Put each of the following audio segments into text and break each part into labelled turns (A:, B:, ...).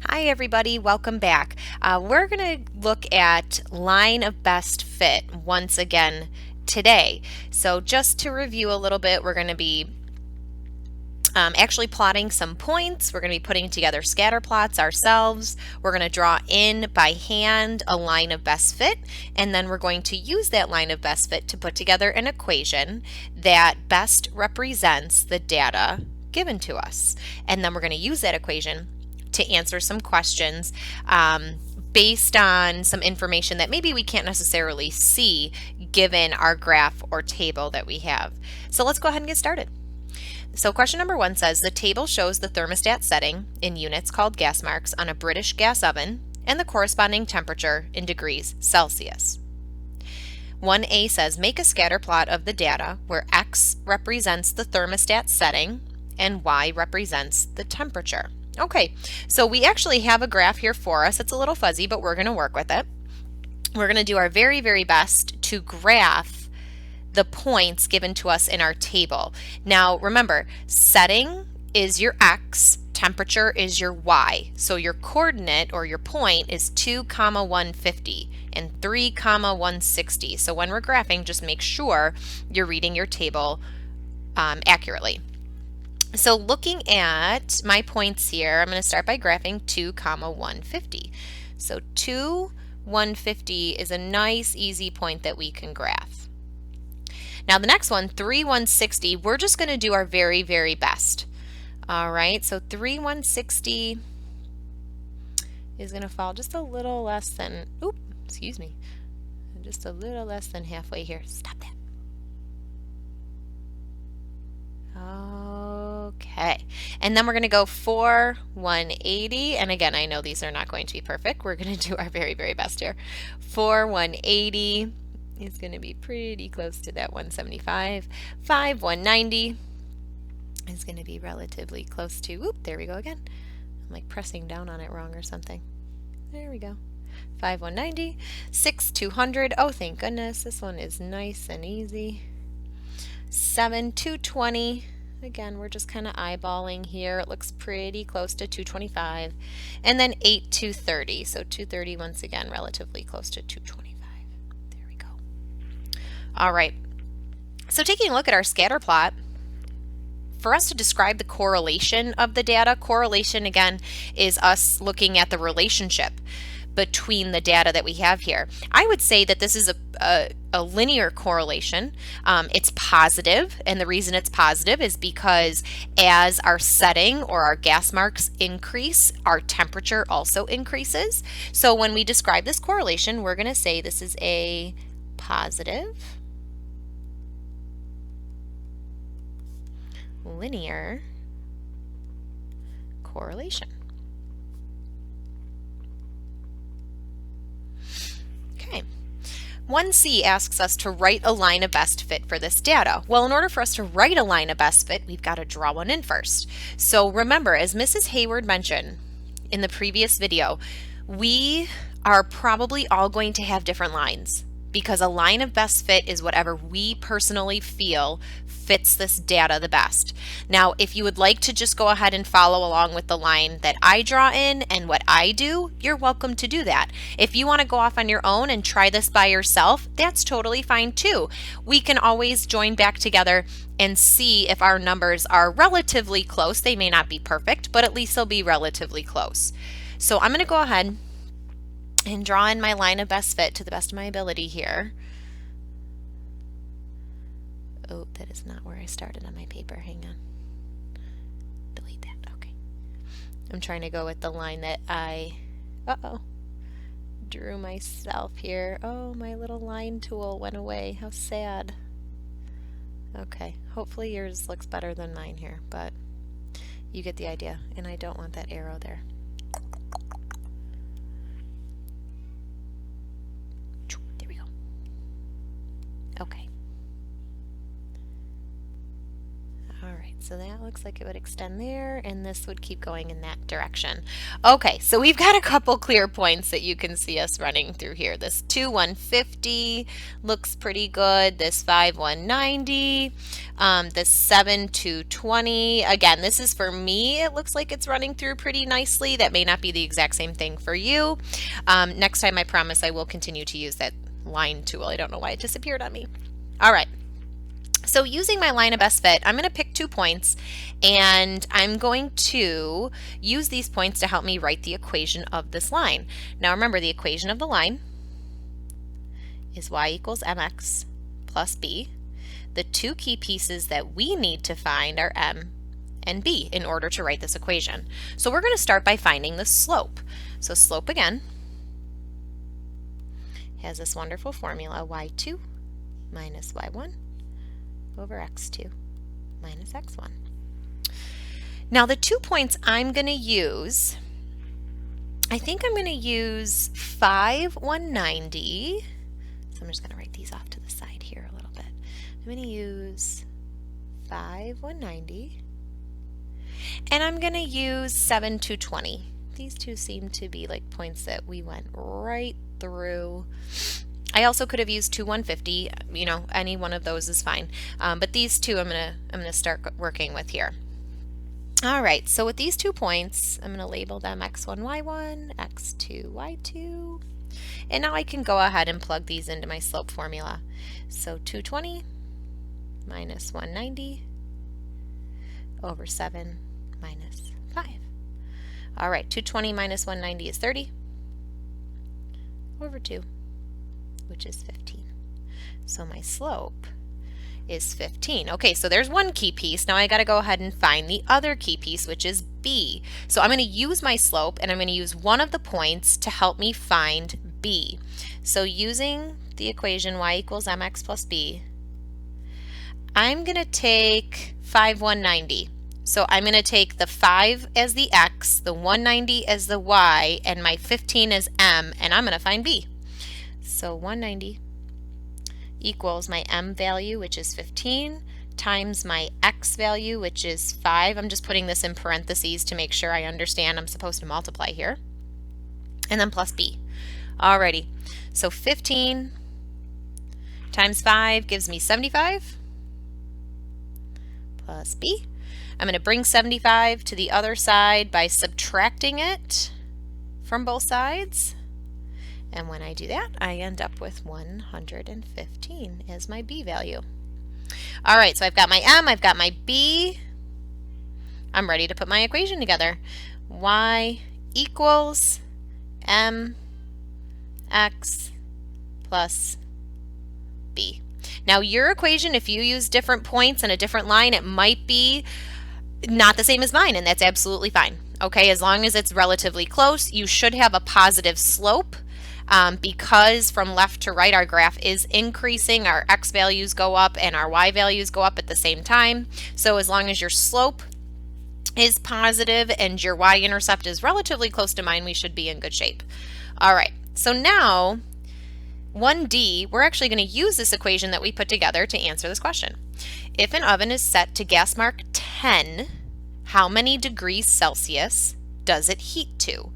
A: Hi everybody, welcome back. We're going to look at line of best fit once again today. So just to review a little bit, we're going to be actually plotting some points. We're going to be putting together scatter plots ourselves. We're going to draw in by hand a line of best fit, and then we're going to use that line of best fit to put together an equation that best represents the data given to us. And then we're going to use that equation to answer some questions based on some information that maybe we can't necessarily see given our graph or table that we have. So let's go ahead and get started. So question number 1 says the table shows the thermostat setting in units called gas marks on a British gas oven and the corresponding temperature in degrees Celsius. 1A says make a scatter plot of the data where X represents the thermostat setting and Y represents the temperature. Okay, so we actually have a graph here for us. It's a little fuzzy, but we're going to work with it. We're going to do our very, very best to graph the points given to us in our table. Now remember, setting is your X, temperature is your Y. So your coordinate or your point is 2, 150 and 3, 160. So when we're graphing, just make sure you're reading your table accurately. So looking at my points here, I'm going to start by graphing 2, 150. So 2, 150 is a nice easy point that we can graph. Now the next one, 3, 160, we're just going to do our very, very best. All right, so 3, 160 is going to fall just a little less than, just a little less than halfway here. Stop that. Okay, and then we're going to go 4, 180, and again, I know these are not going to be perfect. We're going to do our very, very best here. 4, 180 is going to be pretty close to that 175. 5, 190 is going to be relatively close to, there we go again. I'm like pressing down on it wrong or something. There we go. 5, 190. 6, 200. Oh, thank goodness. This one is nice and easy. 7, 220. Again, we're just kind of eyeballing here. It looks pretty close to 225. And then 8, 230. So 230 once again, relatively close to 225. There we go. All right. So taking a look at our scatter plot, for us to describe the correlation of the data, correlation again is us looking at the relationship between the data that we have here. I would say that this is a linear correlation. It's positive, and the reason it's positive is because as our setting or our gas marks increase, our temperature also increases. So when we describe this correlation, we're going to say this is a positive linear correlation. Okay. 1C asks us to write a line of best fit for this data. Well, in order for us to write a line of best fit, we've got to draw one in first. So remember, as Mrs. Hayward mentioned in the previous video, we are probably all going to have different lines because a line of best fit is whatever we personally feel fits this data the best. Now, if you would like to just go ahead and follow along with the line that I draw in and what I do, you're welcome to do that. If you want to go off on your own and try this by yourself, that's totally fine too. We can always join back together and see if our numbers are relatively close. They may not be perfect, but at least they'll be relatively close. So I'm going to go ahead and draw in my line of best fit to the best of my ability here. Oh, that is not where I started on my paper. Hang on. Delete that. Okay. I'm trying to go with the line that I drew myself here. Oh, my little line tool went away. How sad. Okay. Hopefully yours looks better than mine here, but you get the idea. And I don't want that arrow there. There we go. Okay. All right, So that looks like it would extend there, and this would keep going in that direction. Okay, so we've got a couple clear points that you can see us running through here. This 2 150 looks pretty good. This 5 190, this 7 220. Again, this is for me. It looks like it's running through pretty nicely. That may not be the exact same thing for you. Next time, I promise I will continue to use that line tool. I don't know why it disappeared on me. All right. So using my line of best fit, I'm going to pick 2 points, and I'm going to use these points to help me write the equation of this line. Now remember, the equation of the line is y equals mx plus b. The 2 key pieces that we need to find are m and b in order to write this equation. So we're going to start by finding the slope. So slope, again, has this wonderful formula, y2 minus y1 over x2 minus x1. Now the 2 points I'm going to use, I think I'm going to use 5 190. So I'm just going to write these off to the side here a little bit. I'm going to use 5 190, and I'm going to use 7 220. These two seem to be like points that we went right through. I also could have used 2 150, you know, any one of those is fine. But these two I'm gonna start working with here. All right, so with these 2 points, I'm gonna label them x1, y1, x2, y2. And now I can go ahead and plug these into my slope formula. So 220 minus 190 over 7 minus 5. All right, 220 minus 190 is 30 over 2, which is 15. So my slope is 15. Okay, so there's one key piece. Now I got to go ahead and find the other key piece, which is b. So I'm going to use my slope, and I'm going to use one of the points to help me find b. So using the equation y equals mx plus b, I'm going to take 5 190. So I'm going to take the 5 as the x, the 190 as the y, and my 15 as m, and I'm going to find b. So 190 equals my m value, which is 15, times my x value, which is 5. I'm just putting this in parentheses to make sure I understand I'm supposed to multiply here. And then plus b. Alrighty, so 15 times 5 gives me 75 plus b. I'm going to bring 75 to the other side by subtracting it from both sides. And when I do that, I end up with 115 as my b value. All right, so I've got my m, I've got my b. I'm ready to put my equation together. Y equals m x plus b. Now your equation, if you use different points and a different line, it might be not the same as mine, and that's absolutely fine. Okay, as long as it's relatively close, you should have a positive slope. Because from left to right our graph is increasing, our x values go up and our y values go up at the same time. So as long as your slope is positive and your y-intercept is relatively close to mine, we should be in good shape. All right, so now 1D, we're actually going to use this equation that we put together to answer this question. If an oven is set to gas mark 10, how many degrees Celsius does it heat to?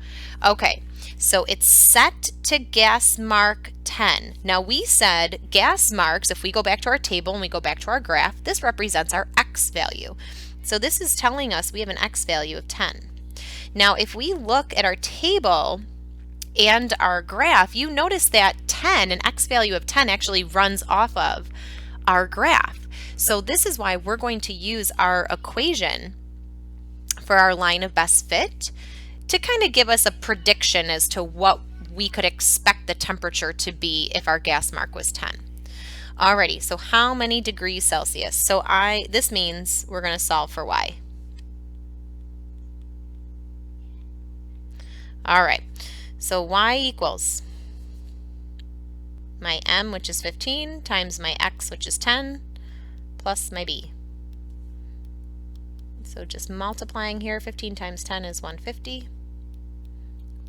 A: Okay, so it's set to gas mark 10. Now we said gas marks, if we go back to our table and we go back to our graph, this represents our x value. So this is telling us we have an x value of 10. Now if we look at our table and our graph, you notice that 10, an x value of 10, actually runs off of our graph. So this is why we're going to use our equation for our line of best fit to kind of give us a prediction as to what we could expect the temperature to be if our gas mark was 10. Alrighty, so how many degrees Celsius? So this means we're going to solve for y. Alright, so y equals my m, which is 15, times my x, which is 10, plus my b. So just multiplying here, 15 times 10 is 150,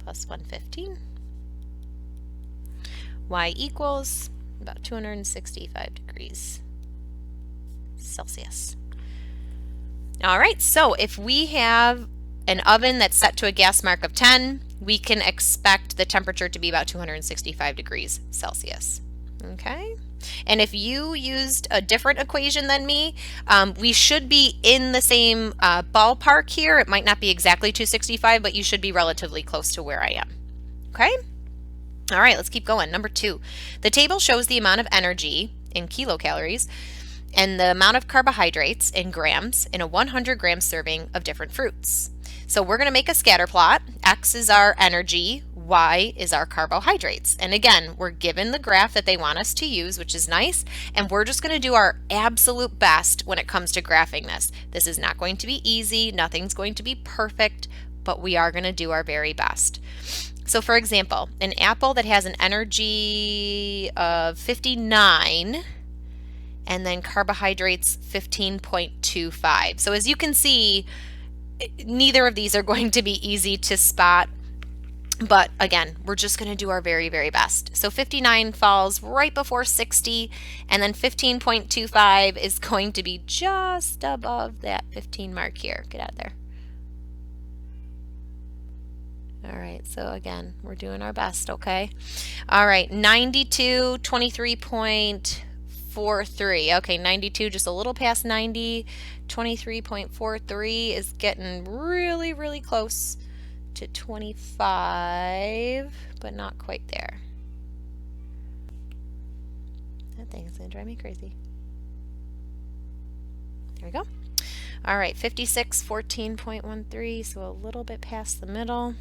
A: plus 115. Y equals about 265 degrees Celsius. All right, so if we have an oven that's set to a gas mark of 10, we can expect the temperature to be about 265 degrees Celsius. Okay? And if you used a different equation than me, we should be in the same ballpark here. It might not be exactly 265, but you should be relatively close to where I am. Okay? All right, let's keep going. Number 2, the table shows the amount of energy in kilocalories and the amount of carbohydrates in grams in a 100-gram serving of different fruits. So we're going to make a scatter plot. X is our energy, Y is our carbohydrates. And again, we're given the graph that they want us to use, which is nice, and we're just going to do our absolute best when it comes to graphing this. This is not going to be easy, nothing's going to be perfect, but we are going to do our very best. So for example, an apple that has an energy of 59 and then carbohydrates 15.25. So as you can see, neither of these are going to be easy to spot, but again, we're just going to do our very, very best. So 59 falls right before 60, and then 15.25 is going to be just above that 15 mark here. Get out of there. All right, so again, we're doing our best, okay? All right, 92, 23.43. Okay, 92, just a little past 90. 23.43 is getting really, really close to 25, but not quite there. That thing is going to drive me crazy. There we go. All right, 56, 14.13, so a little bit past the middle.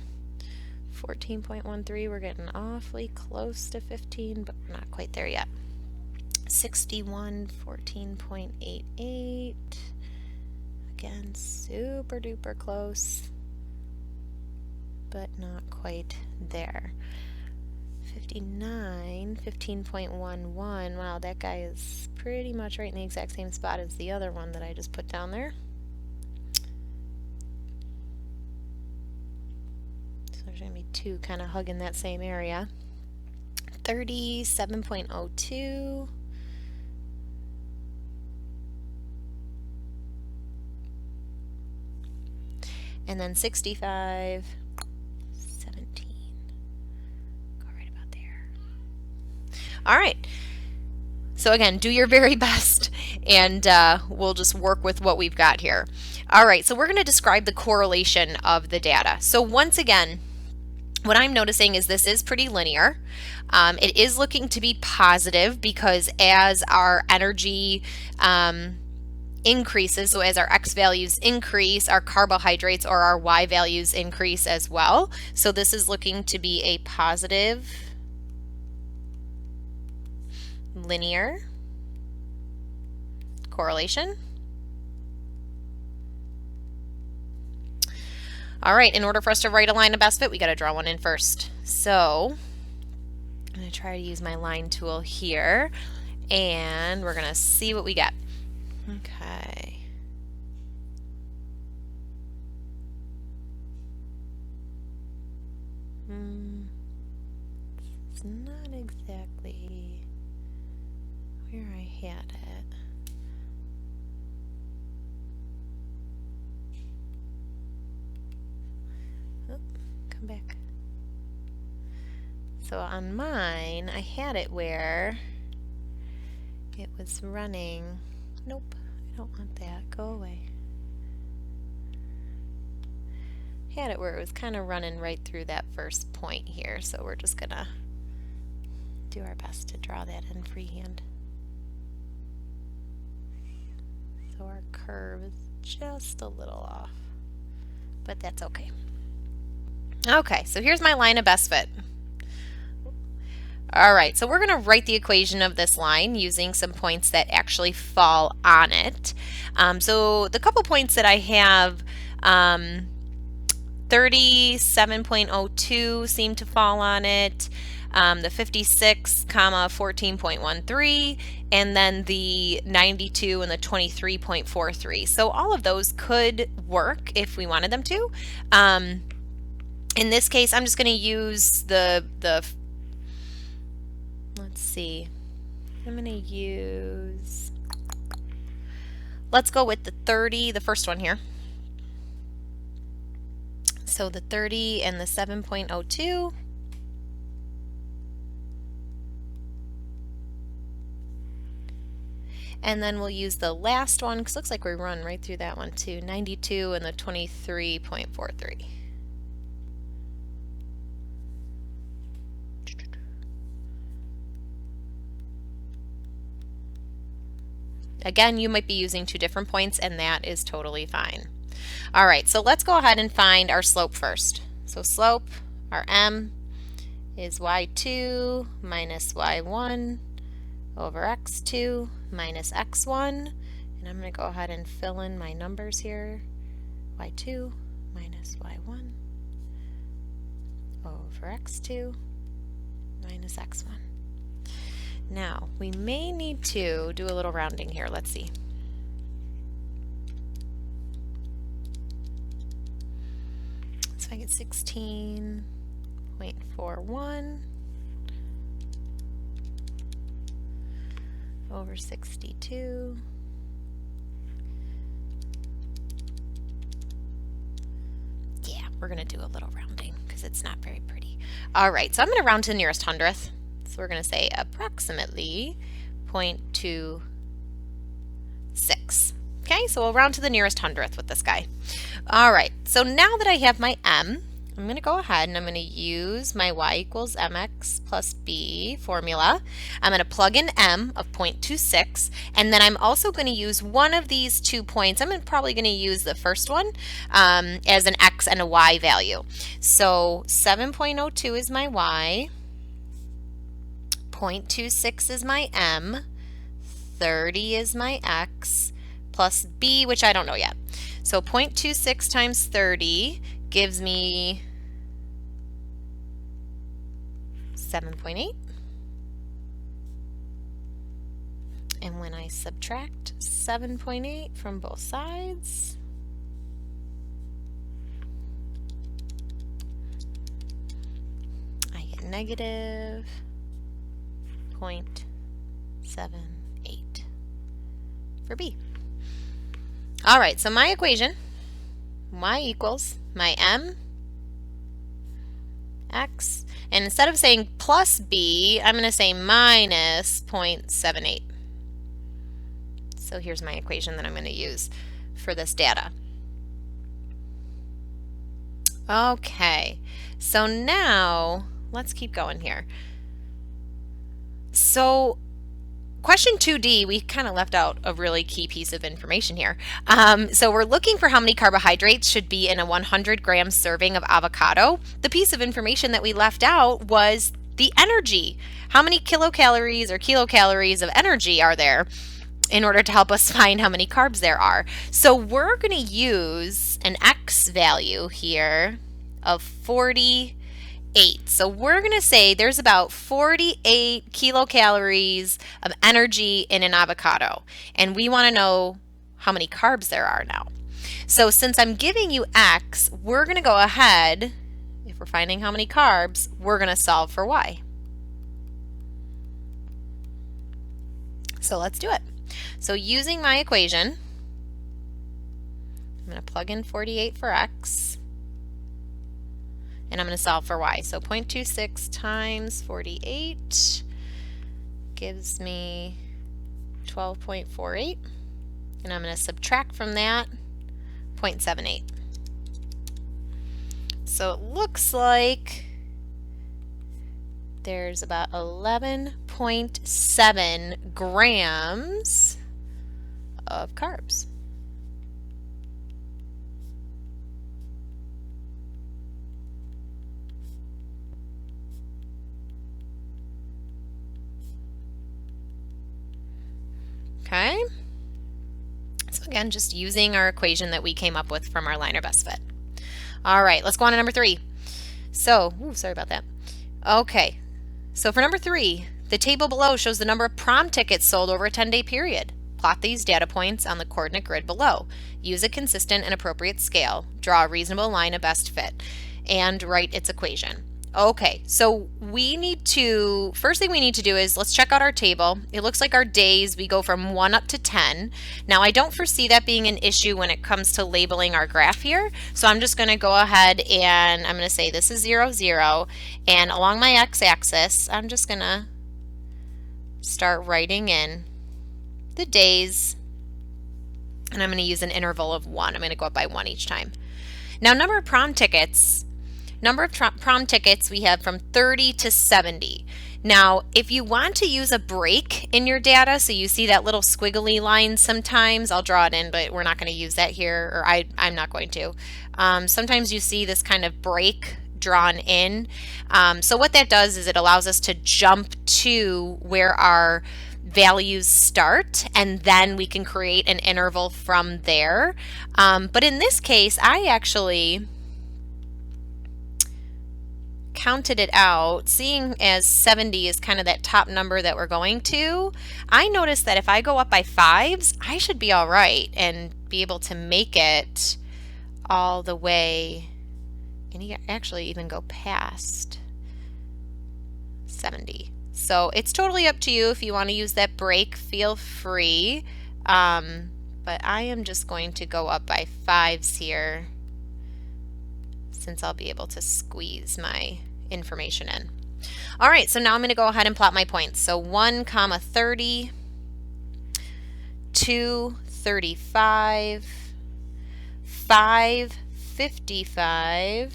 A: 14.13, we're getting awfully close to 15, but we're not quite there yet. 61, 14.88. Again, super duper close, but not quite there. 59, 15.11. Wow, that guy is pretty much right in the exact same spot as the other one that I just put down there. So there's going to be two kind of hugging that same area. 37.02. And then 65, 17. Go right about there. All right. So again, do your very best, and we'll just work with what we've got here. All right, so we're going to describe the correlation of the data. So once again, what I'm noticing is this is pretty linear. It is looking to be positive because as our energy increases, so as our X values increase, our carbohydrates or our Y values increase as well. So this is looking to be a positive linear correlation. All right, in order for us to write a line of best fit, we got to draw one in first. So I'm going to try to use my line tool here, and we're going to see what we get. Okay. It's not exactly where I had it. Oh, come back. So on mine, I had it where it was running. Nope, I don't want that. Go away. Had it where it was kind of running right through that first point here, so we're just gonna do our best to draw that in freehand. So our curve is just a little off, but that's okay. Okay, so here's my line of best fit. All right, so we're going to write the equation of this line using some points that actually fall on it. So the couple points that I have, 37.02 seem to fall on it, the 56, 14.13, and then the 92 and the 23.43. So all of those could work if we wanted them to. In this case, I'm just going to use let's see, I'm going to use Let's go with the 30, the first one here. So the 30 and the 7.02. And then we'll use the last one, because it looks like we run right through that one too, 92 and the 23.43. Again, you might be using two different points, and that is totally fine. All right, so let's go ahead and find our slope first. So slope, our m, is y2 minus y1 over x2 minus x1. And I'm going to go ahead and fill in my numbers here. y2 minus y1 over x2 minus x1. Now, we may need to do a little rounding here. Let's see. So I get 16.41 over 62. Yeah, we're going to do a little rounding because it's not very pretty. All right, so I'm going to round to the nearest hundredth. So we're going to say approximately 0.26. Okay, so we'll round to the nearest hundredth with this guy. All right, so now that I have my m, I'm going to go ahead and I'm going to use my y equals mx plus b formula. I'm going to plug in m of 0.26, and then I'm also going to use one of these 2 points. I'm probably going to use the first one as an x and a y value. So 7.02 is my y, 0.26 is my m, 30 is my x, plus b, which I don't know yet. So 0.26 times 30 gives me 7.8. And when I subtract 7.8 from both sides, I get negative 0.78 for b. All right, so my equation, y equals my m, x, and instead of saying plus b, I'm going to say minus 0.78. So here's my equation that I'm going to use for this data. Okay, so now let's keep going here. So question 2D, we kind of left out a really key piece of information here. So we're looking for how many carbohydrates should be in a 100-gram serving of avocado. The piece of information that we left out was the energy. How many kilocalories or kilocalories of energy are there in order to help us find how many carbs there are? So we're going to use an X value here of 48. So we're going to say there's about 48 kilocalories of energy in an avocado, and we want to know how many carbs there are now. So since I'm giving you X, we're going to go ahead, if we're finding how many carbs, we're going to solve for Y. So let's do it. So using my equation, I'm going to plug in 48 for X, and I'm going to solve for y. So 0.26 times 48 gives me 12.48. And I'm going to subtract from that 0.78. So it looks like there's about 11.7 grams of carbs. Okay, so again, just using our equation that we came up with from our line or best fit. All right, let's go on to number 3. So, sorry about that. Okay, so for number 3, the table below shows the number of prom tickets sold over a 10-day period. Plot these data points on the coordinate grid below. Use a consistent and appropriate scale. Draw a reasonable line of best fit, and write its equation. Okay, so first thing we need to do is let's check out our table. It looks like our days, we go from 1 up to 10. Now, I don't foresee that being an issue when it comes to labeling our graph here. So I'm just going to go ahead and I'm going to say this is 0, 0. And along my x-axis, I'm just going to start writing in the days. And I'm going to use an interval of 1. I'm going to go up by 1 each time. Now, number of prom tickets we have from 30 to 70. Now, if you want to use a break in your data, so you see that little squiggly line sometimes, I'll draw it in, but we're not going to use that here, or I'm not going to. Sometimes you see this kind of break drawn in. So what that does is it allows us to jump to where our values start, and then we can create an interval from there. But in this case, I actually counted it out, seeing as 70 is kind of that top number that we're going to. I noticed that if I go up by 5s, I should be all right and be able to make it all the way, and actually even go past 70. So it's totally up to you. If you want to use that break, feel free. But I am just going to go up by 5s here, since I'll be able to squeeze my information in. All right, so now I'm going to go ahead and plot my points. So 1, 30, 2, 35, 5, 55,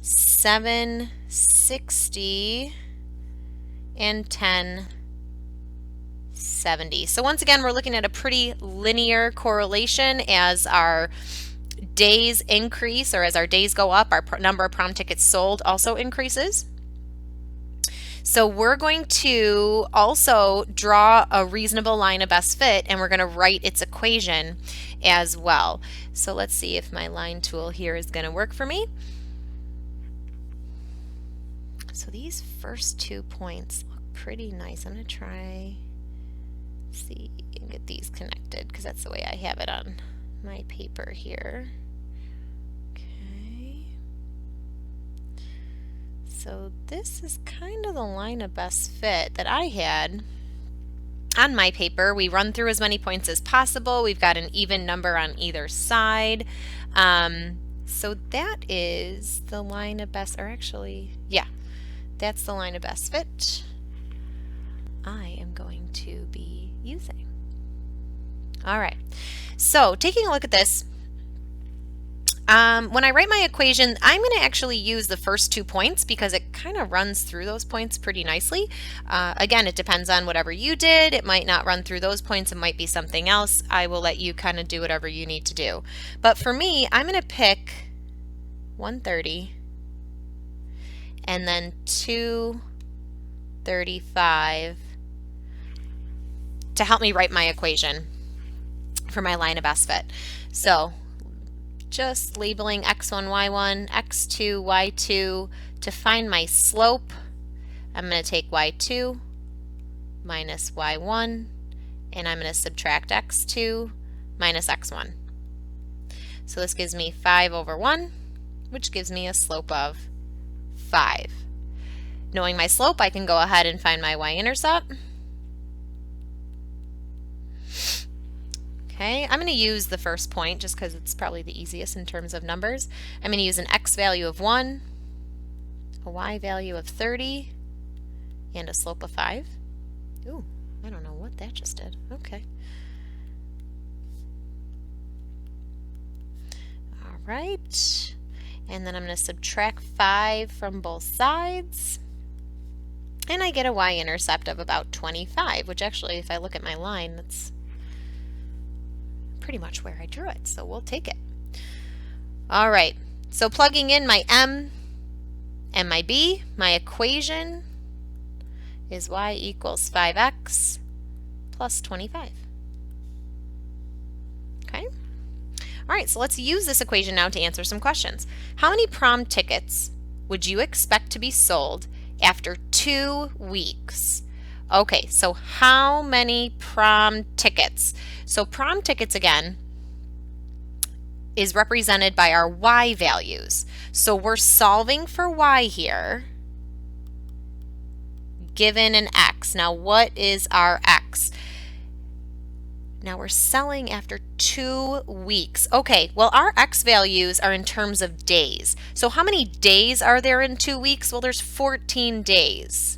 A: 7, 60, and 10, 70. So once again, we're looking at a pretty linear correlation. As our days increase, or as our days go up, our number of prom tickets sold also increases. So we're going to also draw a reasonable line of best fit, and we're going to write its equation as well. So let's see if my line tool here is going to work for me. So these first 2 points look pretty nice. I'm going to try, see, and get these connected, because that's the way I have it on my paper here. Okay. So this is kind of the line of best fit that I had on my paper. We run through as many points as possible. We've got an even number on either side. So that is the line of best, or actually, yeah, that's the line of best fit I am going to be using. All right, so taking a look at this, when I write my equation, I'm going to actually use the first 2 points because it kind of runs through those points pretty nicely. Again, it depends on whatever you did. It might not run through those points. It might be something else. I will let you kind of do whatever you need to do. But for me, I'm going to pick 130 and then 235 to help me write my equation for my line of best fit. So just labeling x1, y1, x2, y2. To find my slope, I'm going to take y2 minus y1, and I'm going to subtract x2 minus x1. So this gives me 5 over 1, which gives me a slope of 5. Knowing my slope, I can go ahead and find my y-intercept. Okay, I'm going to use the first point just because it's probably the easiest in terms of numbers. I'm going to use an x value of 1, a y value of 30, and a slope of 5. Ooh, I don't know what that just did. Okay. All right, and then I'm going to subtract 5 from both sides, and I get a y-intercept of about 25, which actually, if I look at my line, that's pretty much where I drew it, so we'll take it. All right, so plugging in my m and my b, my equation is y equals 5x plus 25. Okay. All right, so let's use this equation now to answer some questions. How many prom tickets would you expect to be sold after 2 weeks? Okay, so how many prom tickets? So prom tickets, again, is represented by our y values. So we're solving for y here, given an x. Now what is our x? Now we're selling after 2 weeks. Okay, well our x values are in terms of days. So how many days are there in 2 weeks? Well, there's 14 days.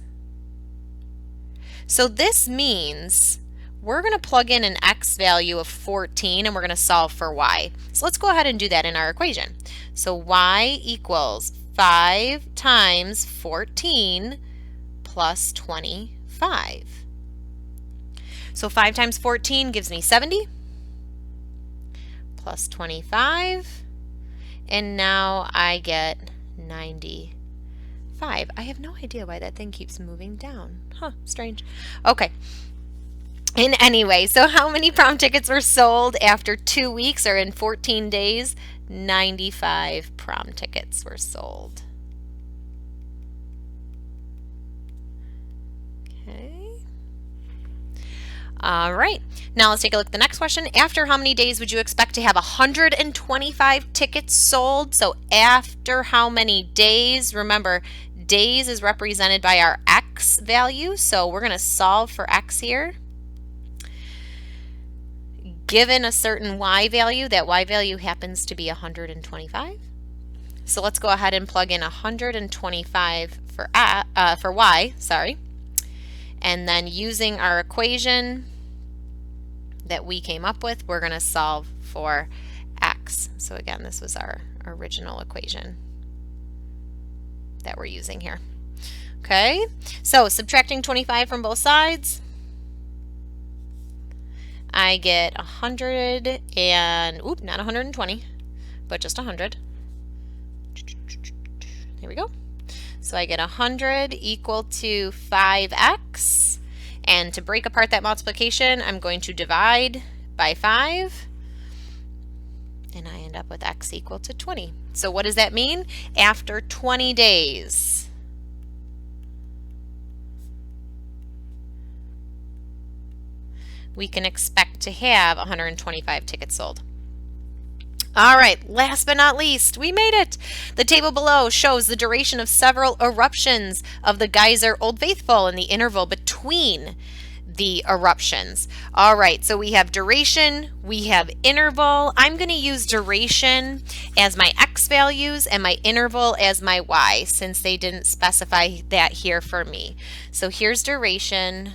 A: So this means we're going to plug in an x value of 14 and we're going to solve for y. So let's go ahead and do that in our equation. So y equals 5 times 14 plus 25. So 5 times 14 gives me 70 plus 25, and now I get 95. I have no idea why that thing keeps moving down. Huh, strange. Okay. In any way, so how many prom tickets were sold after 2 weeks or in 14 days? 95 prom tickets were sold. Okay. All right, now let's take a look at the next question. After how many days would you expect to have 125 tickets sold? So after how many days? Remember, days is represented by our x value, so we're going to solve for x here. Given a certain y value, that y value happens to be 125. So let's go ahead and plug in 125 for y, sorry. And then using our equation that we came up with, we're going to solve for x. So again, this was our original equation that we're using here. Okay, so subtracting 25 from both sides, I get 100 and, not 120, but just 100. There we go. So I get 100 equal to 5x. And to break apart that multiplication, I'm going to divide by 5. And I end up with x equal to 20. So what does that mean? After 20 days, we can expect to have 125 tickets sold. All right, last but not least, we made it. The table below shows the duration of several eruptions of the geyser Old Faithful and the interval between the eruptions. All right, so we have duration, we have interval. I'm going to use duration as my x values and my interval as my y, since they didn't specify that here for me. So here's duration.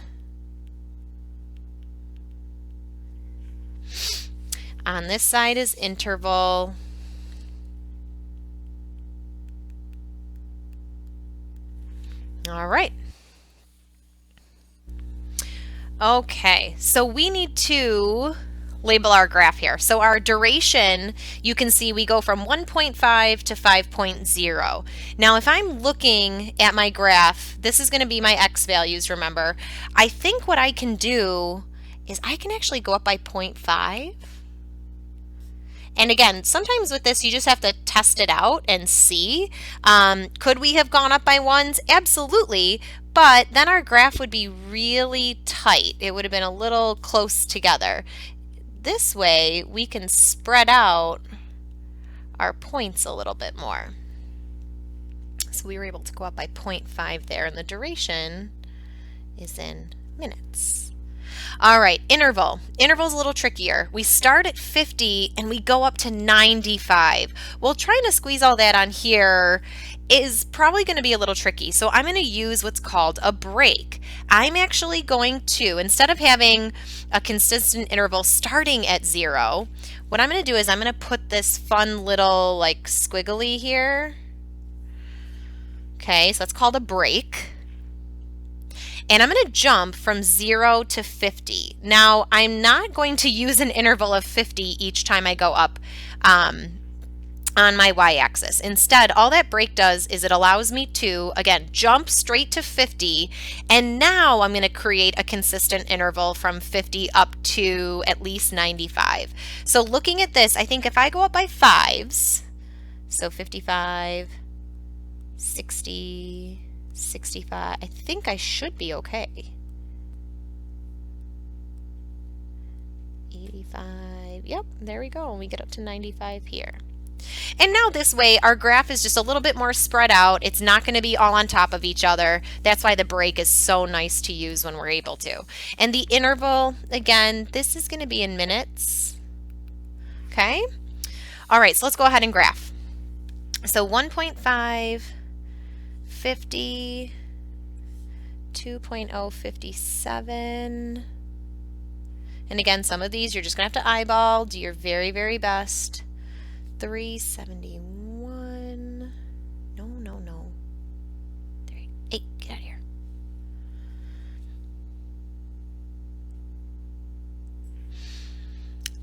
A: On this side is interval. All right. Okay, so we need to label our graph here. So our duration, you can see we go from 1.5 to 5.0. Now if I'm looking at my graph, this is going to be my x values, remember. I think what I can do is I can actually go up by 0.5. And again, sometimes with this, you just have to test it out and see. Could we have gone up by 1s? Absolutely. But then our graph would be really tight. It would have been a little close together. This way, we can spread out our points a little bit more. So we were able to go up by 0.5 there, and the duration is in minutes. All right, interval. Interval's a little trickier. We start at 50 and we go up to 95. Well, trying to squeeze all that on here is probably going to be a little tricky. So I'm going to use what's called a break. I'm actually going to, instead of having a consistent interval starting at 0, what I'm going to do is I'm going to put this fun little like squiggly here. Okay, so that's called a break. And I'm going to jump from 0 to 50. Now, I'm not going to use an interval of 50 each time I go up on my y-axis. Instead, all that break does is it allows me to, again, jump straight to 50, and now I'm going to create a consistent interval from 50 up to at least 95. So looking at this, I think if I go up by 5s, so 55, 60, 65, I think I should be okay. 85, 95. Yep, there we go. And we get up to 95 here. And now this way, our graph is just a little bit more spread out. It's not going to be all on top of each other. That's why the break is so nice to use when we're able to. And the interval, again, this is going to be in minutes. Okay? All right, so let's go ahead and graph. So 1.5, 50, 2.057. And again, some of these you're just going to have to eyeball, do your very, very best. 371. No. 8. Get out of here.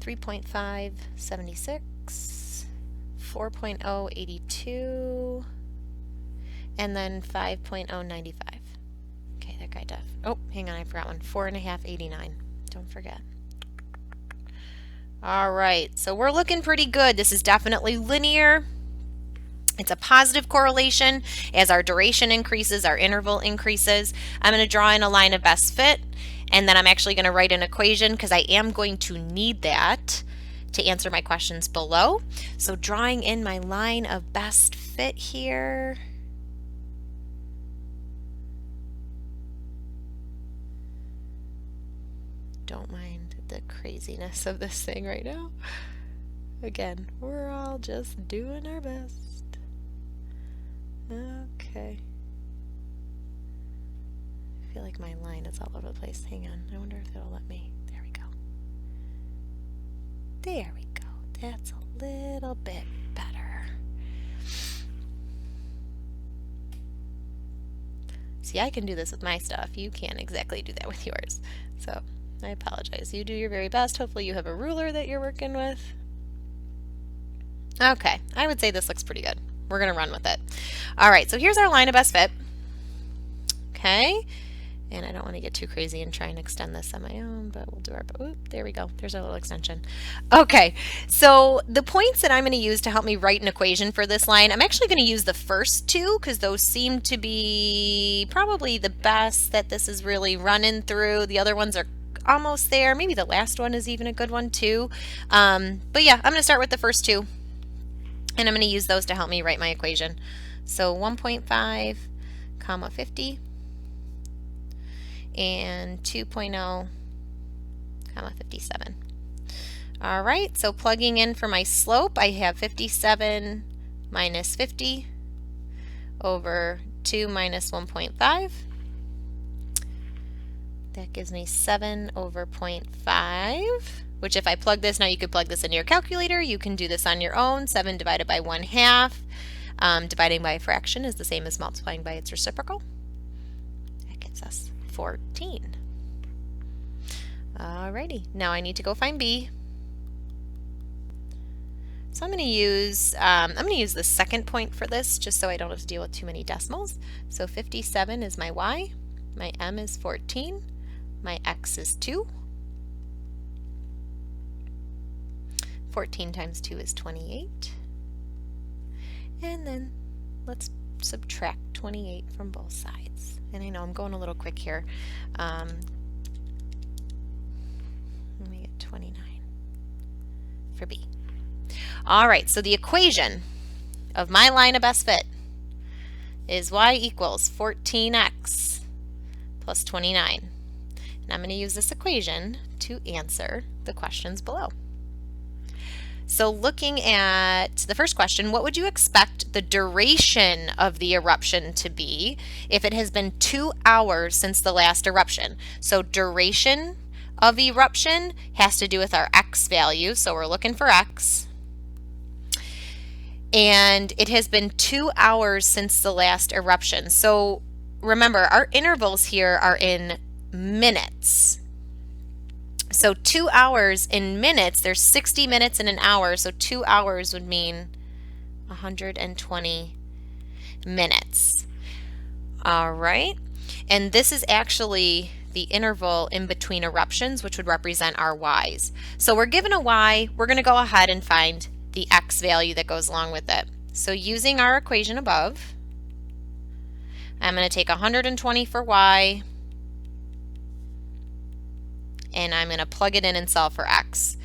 A: 3.576. 4.082. And then 5.095. Okay, that guy def. Oh, hang on, I forgot one. 4.589. Don't forget. All right, so we're looking pretty good. This is definitely linear. It's a positive correlation. As our duration increases, our interval increases. I'm going to draw in a line of best fit, and then I'm actually going to write an equation because I am going to need that to answer my questions below. So drawing in my line of best fit here. Don't mind the craziness of this thing right now. Again, we're all just doing our best. Okay. I feel like my line is all over the place. Hang on. I wonder if it'll let me. There we go. There we go. That's a little bit better. See, I can do this with my stuff. You can't exactly do that with yours. So I apologize. You do your very best. Hopefully you have a ruler that you're working with. Okay, I would say this looks pretty good. We're going to run with it. All right, so here's our line of best fit. Okay, and I don't want to get too crazy and try and extend this on my own, but we'll do our, oop, there we go. There's our little extension. Okay, so the points that I'm going to use to help me write an equation for this line, I'm actually going to use the first two because those seem to be probably the best that this is really running through. The other ones are almost there. Maybe the last one is even a good one too. But yeah, I'm going to start with the first two, and I'm going to use those to help me write my equation. So 1.5, comma 50, and 2.0, comma 57. All right, so plugging in for my slope, I have 57 minus 50 over 2 minus 1.5. That gives me 7 over 0.5, which if I plug this, now you could plug this into your calculator. You can do this on your own. 7 divided by 1/2. Dividing by a fraction is the same as multiplying by its reciprocal. That gives us 14. Alrighty, now I need to go find B. So I'm going to use the second point for this, just so I don't have to deal with too many decimals. So 57 is my Y, my M is 14, my X is 2. 14 times 2 is 28. And then let's subtract 28 from both sides. And I know I'm going a little quick here. Let me get 29 for B. All right, so the equation of my line of best fit is Y equals 14x plus 29. And I'm going to use this equation to answer the questions below. So looking at the first question, what would you expect the duration of the eruption to be if it has been 2 hours since the last eruption? So duration of eruption has to do with our x value, so we're looking for x. And it has been 2 hours since the last eruption. So remember, our intervals here are in minutes. So 2 hours in minutes, there's 60 minutes in an hour, so 2 hours would mean 120 minutes. All right, and this is actually the interval in between eruptions, which would represent our y's. So we're given a y, we're going to go ahead and find the x value that goes along with it. So using our equation above, I'm going to take 120 for y and I'm going to plug it in and solve for x.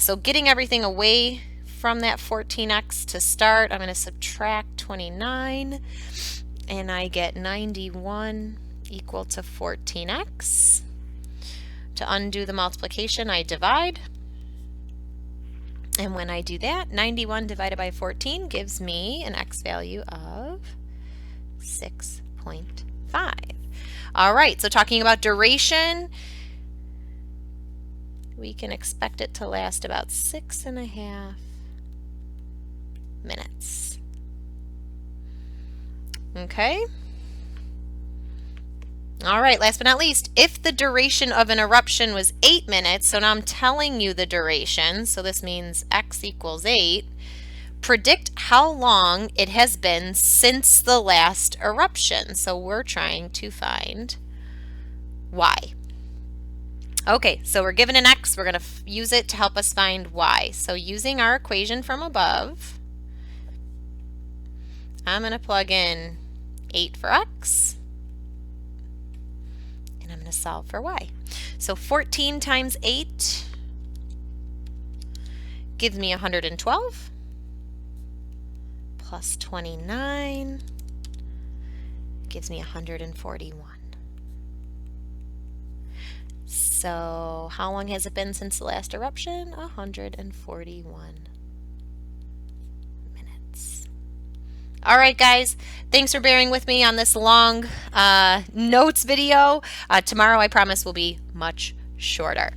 A: So getting everything away from that 14x to start, I'm going to subtract 29, and I get 91 equal to 14x. To undo the multiplication, I divide. And when I do that, 91 divided by 14 gives me an x value of 6.5. All right, so talking about duration, we can expect it to last about 6.5 minutes. Okay. All right, last but not least, if the duration of an eruption was 8 minutes, so now I'm telling you the duration, so this means x equals 8, predict how long it has been since the last eruption. So we're trying to find y. Okay, so we're given an x, we're going to use it to help us find y. So using our equation from above, I'm going to plug in 8 for x, and I'm going to solve for y. So 14 times 8 gives me 112, plus 29 gives me 141. So how long has it been since the last eruption? 141 minutes. All right, guys, thanks for bearing with me on this long notes video. Tomorrow, I promise, will be much shorter.